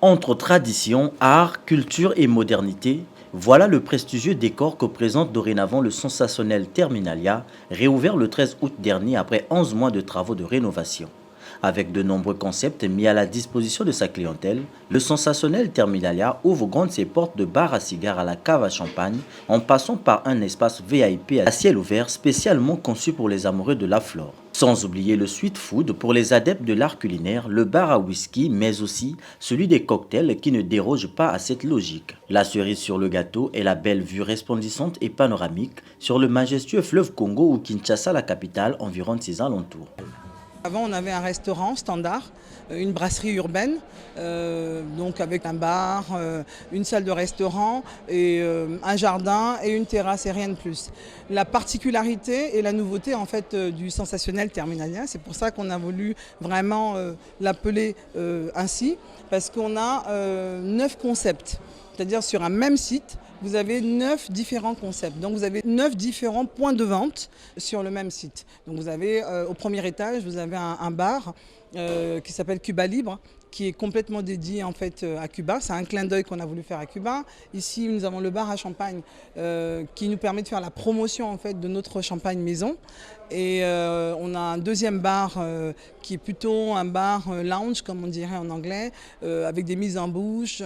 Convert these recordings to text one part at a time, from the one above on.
Entre tradition, art, culture et modernité, voilà le prestigieux décor que présente dorénavant le sensationnel Terminalia, réouvert le 13 août dernier après 11 mois de travaux de rénovation. Avec de nombreux concepts mis à la disposition de sa clientèle, le sensationnel Terminalia ouvre grandes ses portes de bar à cigares à la cave à champagne, en passant par un espace VIP à ciel ouvert spécialement conçu pour les amoureux de la flore. Sans oublier le sweet food pour les adeptes de l'art culinaire, le bar à whisky, mais aussi celui des cocktails qui ne déroge pas à cette logique. La cerise sur le gâteau est la belle vue resplendissante et panoramique sur le majestueux fleuve Congo ou Kinshasa, la capitale, environ de ses alentours. Avant, on avait un restaurant standard, une brasserie urbaine, donc avec un bar, une salle de restaurant, et un jardin et une terrasse et rien de plus. La particularité et la nouveauté en fait du sensationnel Terminalia, c'est pour ça qu'on a voulu vraiment l'appeler ainsi, parce qu'on a 9 concepts, c'est-à-dire sur un même site. Vous avez 9 différents concepts. Donc vous avez 9 différents points de vente sur le même site. Donc vous avez au premier étage, vous avez un bar qui s'appelle Cuba Libre, qui est complètement dédié en fait à Cuba. C'est un clin d'œil qu'on a voulu faire à Cuba. Ici, nous avons le bar à champagne qui nous permet de faire la promotion en fait de notre champagne maison. Et on a un deuxième bar qui est plutôt un bar lounge, comme on dirait en anglais, avec des mises en bouche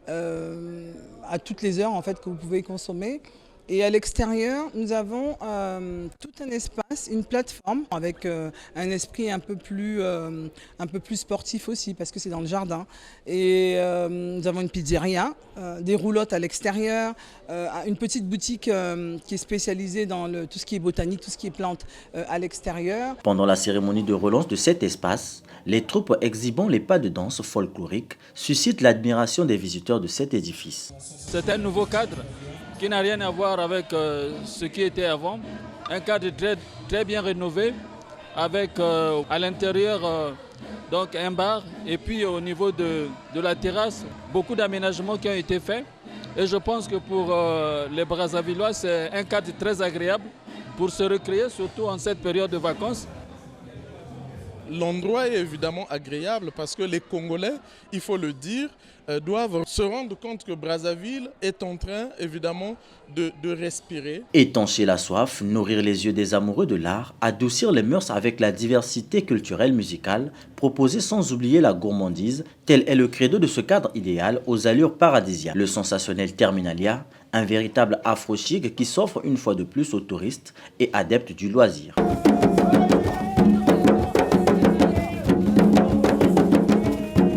à toutes les heures en fait, que vous pouvez consommer. Et à l'extérieur, nous avons tout un espace, une plateforme avec un esprit un peu plus sportif aussi parce que c'est dans le jardin. Et nous avons une pizzeria, des roulottes à l'extérieur, une petite boutique qui est spécialisée dans tout ce qui est botanique, tout ce qui est plantes à l'extérieur. Pendant la cérémonie de relance de cet espace, les troupes exhibant les pas de danse folkloriques suscitent l'admiration des visiteurs de cet édifice. C'est un nouveau cadre qui n'a rien à voir avec ce qui était avant. Un cadre très bien rénové, avec à l'intérieur donc un bar et puis au niveau de la terrasse, beaucoup d'aménagements qui ont été faits. Et je pense que pour les Brazzavillois, c'est un cadre très agréable pour se recréer, surtout en cette période de vacances. L'endroit est évidemment agréable parce que les Congolais, il faut le dire, doivent se rendre compte que Brazzaville est en train évidemment de respirer. Étancher la soif, nourrir les yeux des amoureux de l'art, adoucir les mœurs avec la diversité culturelle musicale, proposer sans oublier la gourmandise, tel est le credo de ce cadre idéal aux allures paradisiaques. Le sensationnel Terminalia, un véritable afro-chic qui s'offre une fois de plus aux touristes et adeptes du loisir.